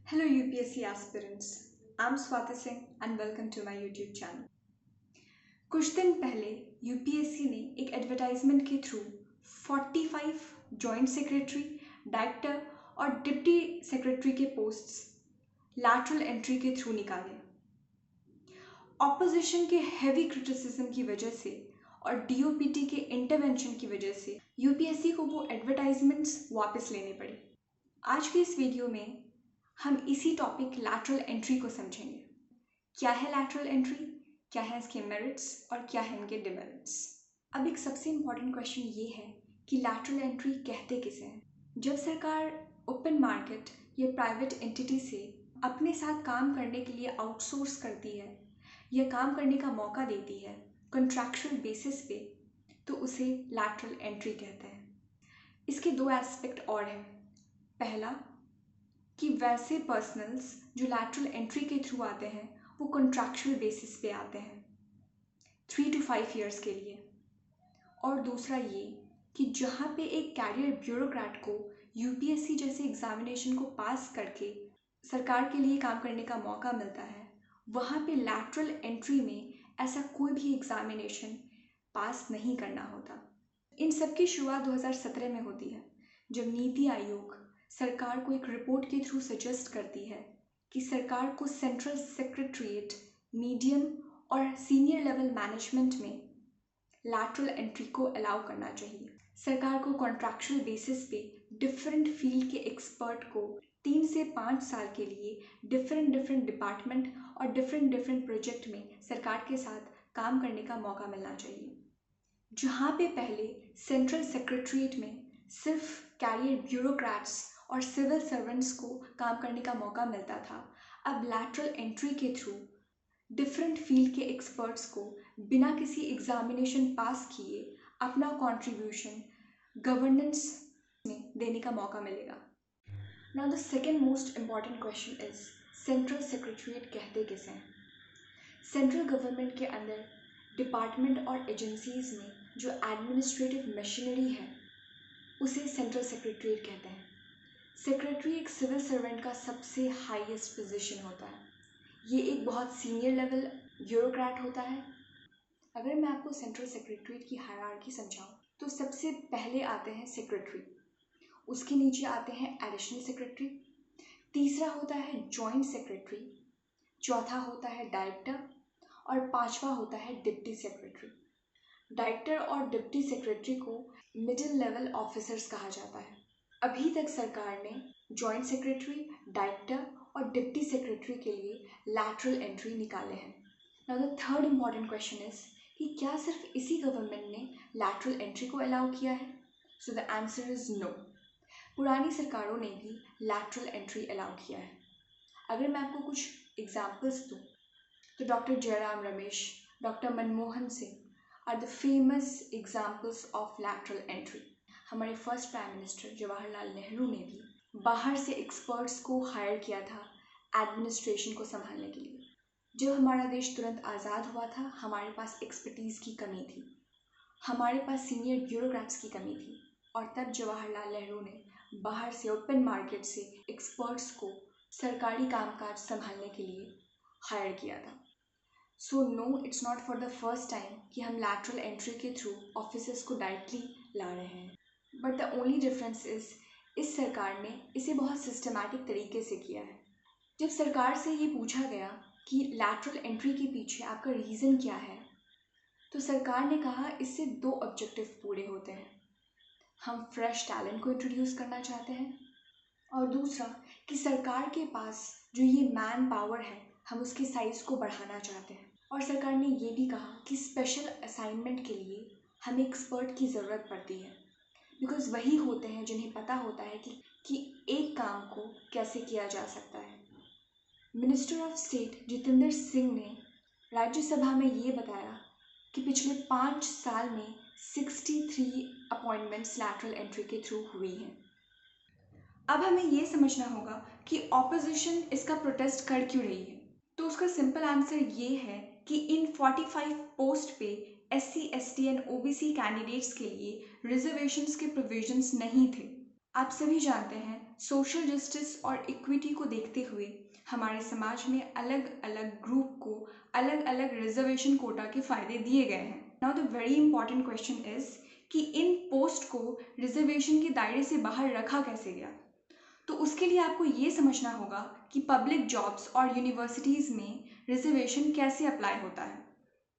Hello UPSC aspirants, I'm Swati Singh and welcome to my YouTube channel. कुछ दिन पहले UPSC ने एक एडवर्टाइजमेंट के थ्रू 45 जॉइंट सेक्रेटरी, डायरेक्टर और डिप्टी सेक्रेटरी के पोस्ट्स लैटरल एंट्री के थ्रू निकाले। ऑपोजिशन के हैवी क्रिटिसिज्म की वजह से और डीओपीटी के इंटरवेंशन की वजह से यूपीएससी को वो एडवर्टाइजमेंट्स वापस लेने पड़े। आज के इस वीडियो में हम इसी टॉपिक लैटरल एंट्री को समझेंगे। क्या है लैटरल एंट्री, क्या है इसके मेरिट्स और क्या है इनके डिमेरिट्स। अब एक सबसे इम्पॉर्टेंट क्वेश्चन ये है कि लैटरल एंट्री कहते किसे हैं। जब सरकार ओपन मार्केट या प्राइवेट एंटिटी से अपने साथ काम करने के लिए आउटसोर्स करती है या काम करने का मौका देती है कॉन्ट्रैक्चुअल बेसिस पे, तो उसे लैटरल एंट्री कहते हैं। इसके दो एस्पेक्ट और हैं। पहला कि वैसे पर्सनल्स जो लैटरल एंट्री के थ्रू आते हैं वो कॉन्ट्रैक्चुअल बेसिस पे आते हैं 3 to 5 ईयर्स के लिए। और दूसरा ये कि जहाँ पे एक कैरियर ब्यूरोक्रेट को यूपीएससी जैसे एग्जामिनेशन को पास करके सरकार के लिए काम करने का मौका मिलता है, वहाँ पे लैटरल एंट्री में ऐसा कोई भी एग्जामिनेशन पास नहीं करना होता। इन सब की शुरुआत 2017 में होती है, जब नीति आयोग सरकार को एक रिपोर्ट के थ्रू सजेस्ट करती है कि सरकार को सेंट्रल सेक्रेटरीट, मीडियम और सीनियर लेवल मैनेजमेंट में लैटरल एंट्री को अलाउ करना चाहिए। सरकार को कॉन्ट्रैक्चुअल बेसिस पे डिफरेंट फील्ड के एक्सपर्ट को 3 से 5 साल के लिए डिफरेंट डिपार्टमेंट और डिफरेंट प्रोजेक्ट में सरकार के साथ काम करने का मौका मिलना चाहिए। जहाँ पे पहले सेंट्रल सेक्रेटरीट में सिर्फ कैरियर ब्यूरोक्रेट्स और सिविल सर्वेंट्स को काम करने का मौका मिलता था, अब लैटरल एंट्री के थ्रू डिफरेंट फील्ड के एक्सपर्ट्स को बिना किसी एग्जामिनेशन पास किए अपना कंट्रीब्यूशन गवर्नेंस में देने का मौका मिलेगा। Now the second most important question is central secretariat कहते किसे हैं। सेंट्रल गवर्नमेंट के अंदर डिपार्टमेंट और एजेंसीज में जो एडमिनिस्ट्रेटिव मशीनरी है उसे सेंट्रल सेक्रेटरीट कहते हैं। सेक्रेटरी एक सिविल सर्वेंट का सबसे हाईएस्ट पोजीशन होता है। ये एक बहुत सीनियर लेवल ब्यूरोक्रेट होता है। अगर मैं आपको सेंट्रल सेक्रेटरीट की हायरार्की समझाऊं तो सबसे पहले आते हैं सेक्रेटरी, उसके नीचे आते हैं एडिशनल सेक्रेटरी, तीसरा होता है जॉइंट सेक्रेटरी, चौथा होता है डायरेक्टर और पांचवा होता है डिप्टी सेक्रेटरी। डायरेक्टर और डिप्टी सेक्रेटरी को मिडिल लेवल ऑफिसर्स कहा जाता है। अभी तक सरकार ने जॉइंट सेक्रेटरी, डायरेक्टर और डिप्टी सेक्रेटरी के लिए लैटरल एंट्री निकाले हैं। Now the third important question is कि क्या सिर्फ इसी गवर्नमेंट ने लैटरल एंट्री को अलाउ किया है? So the answer is no. पुरानी सरकारों ने भी लैटरल एंट्री अलाउ किया है। अगर मैं आपको कुछ एग्जाम्पल्स दूँ तो doctor Jairam Ramesh, doctor Manmohan Singh are the famous examples of lateral entry. हमारे first prime minister Jawaharlal Nehru ने भी बाहर से एक्सपर्ट्स को हायर किया था एडमिनिस्ट्रेशन को संभालने के लिए। जब हमारा देश तुरंत आज़ाद हुआ था, हमारे पास एक्सपर्टीज़ की कमी थी, हमारे पास सीनियर ब्यूरोक्रेट्स की कमी थी, और तब जवाहरलाल नेहरू ने बाहर से ओपन मार्केट से एक्सपर्ट्स को सरकारी कामकाज संभालने के लिए हायर किया था। So no, it's not for the first time कि हम लैटरल एंट्री के थ्रू ऑफिसर्स को डायरेक्टली ला रहे हैं। But the only difference is इस सरकार ने इसे बहुत सिस्टमैटिक तरीके से किया है। जब सरकार से ये पूछा गया कि लैटरल एंट्री के पीछे आपका रीज़न क्या है, तो सरकार ने कहा इससे 2 ऑब्जेक्टिव पूरे होते हैं। हम फ्रेश टैलेंट को इंट्रोड्यूस करना चाहते हैं, और दूसरा कि सरकार के पास जो ये मैन पावर है हम उसके साइज़ को बढ़ाना चाहते हैं। और सरकार ने ये भी कहा कि स्पेशल असाइनमेंट के लिए हमें एक्सपर्ट की ज़रूरत पड़ती है, बिकॉज वही होते हैं जिन्हें पता होता है कि एक काम को कैसे किया जा सकता है। Minister of state Jitendra Singh ने राज्यसभा में ये बताया कि पिछले 5 साल में 63 अपॉइंटमेंट्स लैटरल एंट्री के थ्रू हुई हैं। अब हमें ये समझना होगा कि ऑपोजिशन इसका प्रोटेस्ट कर क्यों रही है। तो उसका सिंपल आंसर ये है कि इन 45 पोस्ट पे SC, ST and OBC candidates के लिए रिजर्वेशंस के प्रोविजंस नहीं थे। आप सभी जानते हैं सोशल जस्टिस और इक्विटी को देखते हुए हमारे समाज में अलग अलग ग्रुप को अलग अलग रिजर्वेशन कोटा के फायदे दिए गए हैं। Now the very important question is कि इन पोस्ट को रिजर्वेशन के दायरे से बाहर रखा कैसे गया। तो उसके लिए आपको ये समझना होगा कि पब्लिक जॉब्स और यूनिवर्सिटीज़ में रिजर्वेशन कैसे अप्लाई होता है।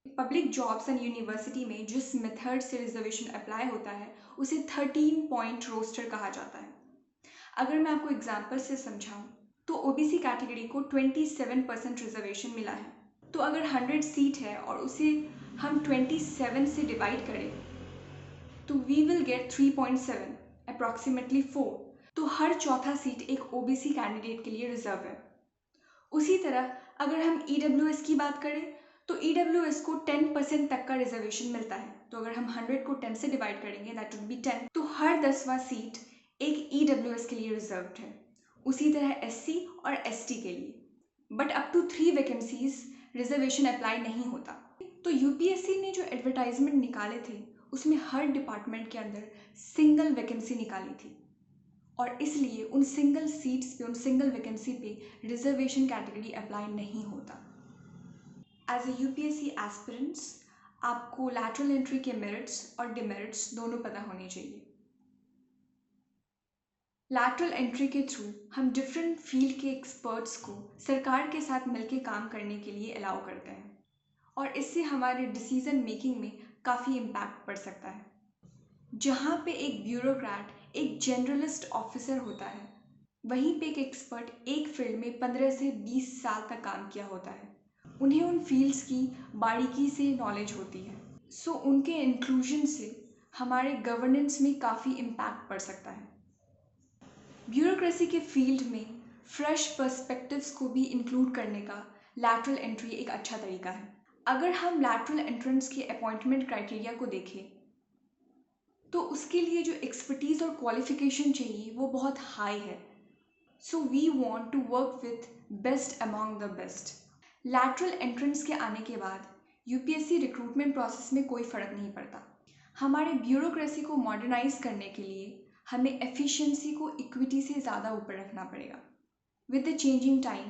पब्लिक जॉब्स एंड यूनिवर्सिटी में जिस मेथड से रिजर्वेशन अप्लाई होता है उसे 13 पॉइंट रोस्टर कहा जाता है। अगर मैं आपको एग्जाम्पल से समझाऊं तो ओबीसी कैटेगरी को 27% रिजर्वेशन मिला है। तो अगर 100 सीट है और उसे हम 27 से डिवाइड करें तो वी विल गेट 3.7 अप्रॉक्सीमेटली 4। तो हर चौथा सीट एक ओबीसी कैंडिडेट के लिए रिजर्व है। उसी तरह अगर हम ईडब्ल्यूएस की बात करें तो ईडब्ल्यूएस को 10% तक का रिजर्वेशन मिलता है। तो अगर हम 100 को 10 से डिवाइड करेंगे दैट वुड बी 10। तो हर 10वां सीट एक ईडब्ल्यूएस के लिए रिजर्व्ड है। उसी तरह एससी और एसटी के लिए but up to 3 vacancies reservation apply नहीं होता। तो यूपीएससी ने जो एडवर्टाइजमेंट निकाले थे उसमें हर डिपार्टमेंट के अंदर सिंगल वैकेंसी निकाली थी और इसलिए उन सिंगल सीट्स पे, उन सिंगल वैकेंसी पे रिजर्वेशन कैटेगरी अप्लाई नहीं होता। एज ए यूपीएससी एस्पिरेंट्स आपको लैटरल एंट्री के मेरिट्स और डिमेरिट्स दोनों पता होने चाहिए। लैटरल एंट्री के थ्रू हम डिफरेंट फील्ड के एक्सपर्ट्स को सरकार के साथ मिलकर काम करने के लिए अलाउ करते हैं और इससे हमारे डिसीजन मेकिंग में काफ़ी इम्पैक्ट पड़ सकता है। जहाँ पे एक ब्यूरोक्रेट एक जनरलिस्ट ऑफिसर होता है वहीं पे एक एक्सपर्ट एक फील्ड में 15 से 20 साल तक काम किया होता है। उन्हें उन फील्ड्स की बारीकी से नॉलेज होती है। सो उनके इंक्लूजन से हमारे गवर्नेंस में काफ़ी इम्पैक्ट पड़ सकता है। ब्यूरोक्रेसी के फील्ड में फ्रेश पर्सपेक्टिव्स को भी इंक्लूड करने का लैटरल एंट्री एक अच्छा तरीका है। अगर हम लैटरल एंट्रेंस के अपॉइंटमेंट क्राइटेरिया को देखें तो उसके लिए जो एक्सपर्टीज़ और क्वालिफिकेशन चाहिए वो बहुत हाई है। So we want to work with best among the best. Lateral entrance के आने के बाद यूपीएससी रिक्रूटमेंट प्रोसेस में कोई फ़र्क नहीं पड़ता। हमारे ब्यूरोक्रेसी को मॉडर्नाइज करने के लिए हमें एफिशिएंसी को इक्विटी से ज़्यादा ऊपर रखना पड़ेगा। With the changing time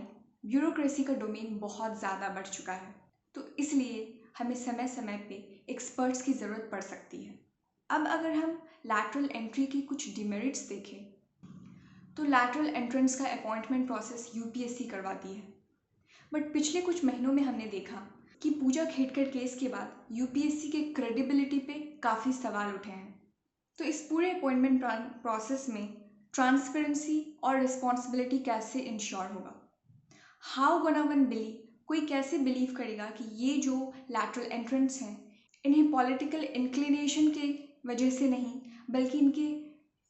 bureaucracy का डोमेन बहुत ज़्यादा बढ़ चुका है तो इसलिए हमें समय समय पे एक्सपर्ट्स की ज़रूरत पड़ सकती है। अब अगर हम लैटरल एंट्री की कुछ डिमेरिट्स देखें तो लैटरल एंट्रेंस का अपॉइंटमेंट प्रोसेस यूपीएससी करवाती है बट पिछले कुछ महीनों में हमने देखा कि पूजा खेड़कर केस के बाद यूपीएससी के क्रेडिबिलिटी पे काफ़ी सवाल उठे हैं। तो इस पूरे अपॉइंटमेंट प्रोसेस में ट्रांसपेरेंसी और रिस्पॉन्सिबिलिटी कैसे इंश्योर होगा। हाउ गोना वन बिलीव, कोई कैसे बिलीव करेगा कि ये जो लैटरल एंट्रेंस हैं इन्हें पॉलिटिकल इंक्लिनेशन के वजह से नहीं बल्कि इनके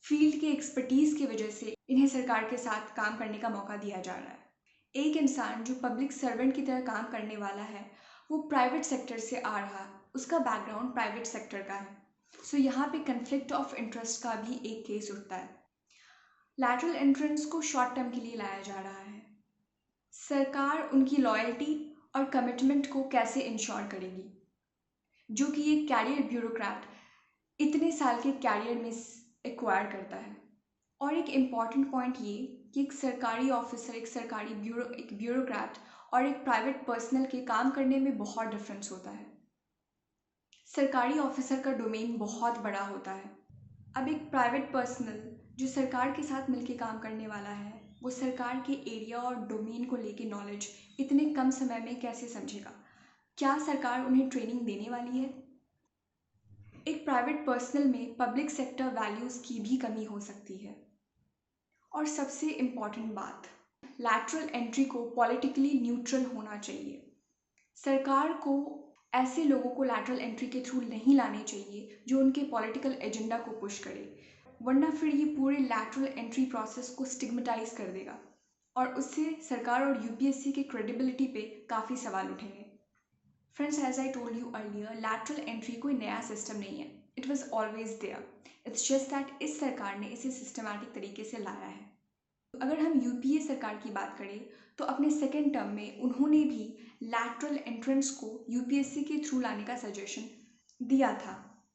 फील्ड के एक्सपर्टीज़ की वजह से इन्हें सरकार के साथ काम करने का मौका दिया जा रहा है। एक इंसान जो पब्लिक सर्वेंट की तरह काम करने वाला है वो प्राइवेट सेक्टर से आ रहा, उसका बैकग्राउंड प्राइवेट सेक्टर का है। सो यहाँ पे कन्फ्लिक्ट ऑफ इंटरेस्ट का भी एक केस उठता है। लैटरल एंट्रेंस को शॉर्ट टर्म के लिए लाया जा रहा है। सरकार उनकी लॉयल्टी और कमिटमेंट को कैसे इंश्योर करेगी जो कि एक कैरियर ब्यूरोक्रेट इतने साल के कैरियर में एक्वायर करता है। और एक इम्पॉर्टेंट पॉइंट ये कि एक सरकारी ऑफिसर, एक ब्यूरोक्रेट और एक प्राइवेट पर्सनल के काम करने में बहुत डिफरेंस होता है। सरकारी ऑफिसर का डोमेन बहुत बड़ा होता है। अब एक प्राइवेट पर्सनल जो सरकार के साथ मिलकर काम करने वाला है वो सरकार के एरिया और डोमेन को लेके नॉलेज इतने कम समय में कैसे समझेगा। क्या सरकार उन्हें ट्रेनिंग देने वाली है। एक प्राइवेट पर्सनल में पब्लिक सेक्टर वैल्यूज़ की भी कमी हो सकती है। और सबसे इम्पॉर्टेंट बात, लैटरल एंट्री को पॉलिटिकली न्यूट्रल होना चाहिए। सरकार को ऐसे लोगों को लैटरल एंट्री के थ्रू नहीं लाने चाहिए जो उनके पॉलिटिकल एजेंडा को पुश करे, वरना फिर ये पूरे लैटरल एंट्री प्रोसेस को स्टिग्मेटाइज कर देगा और उससे सरकार और यूपीएससी के क्रेडिबिलिटी पे काफ़ी सवाल उठेंगे। Friends, as I told you earlier, lateral entry कोई नया सिस्टम नहीं है, it was always there. It's just that इस सरकार ने इसे सिस्टमैटिक तरीके से लाया है। अगर हम यूपीए सरकार की बात करें तो अपने सेकेंड टर्म में उन्होंने भी लैटरल एंट्रेंस को यूपीएससी के थ्रू लाने का सजेशन दिया था।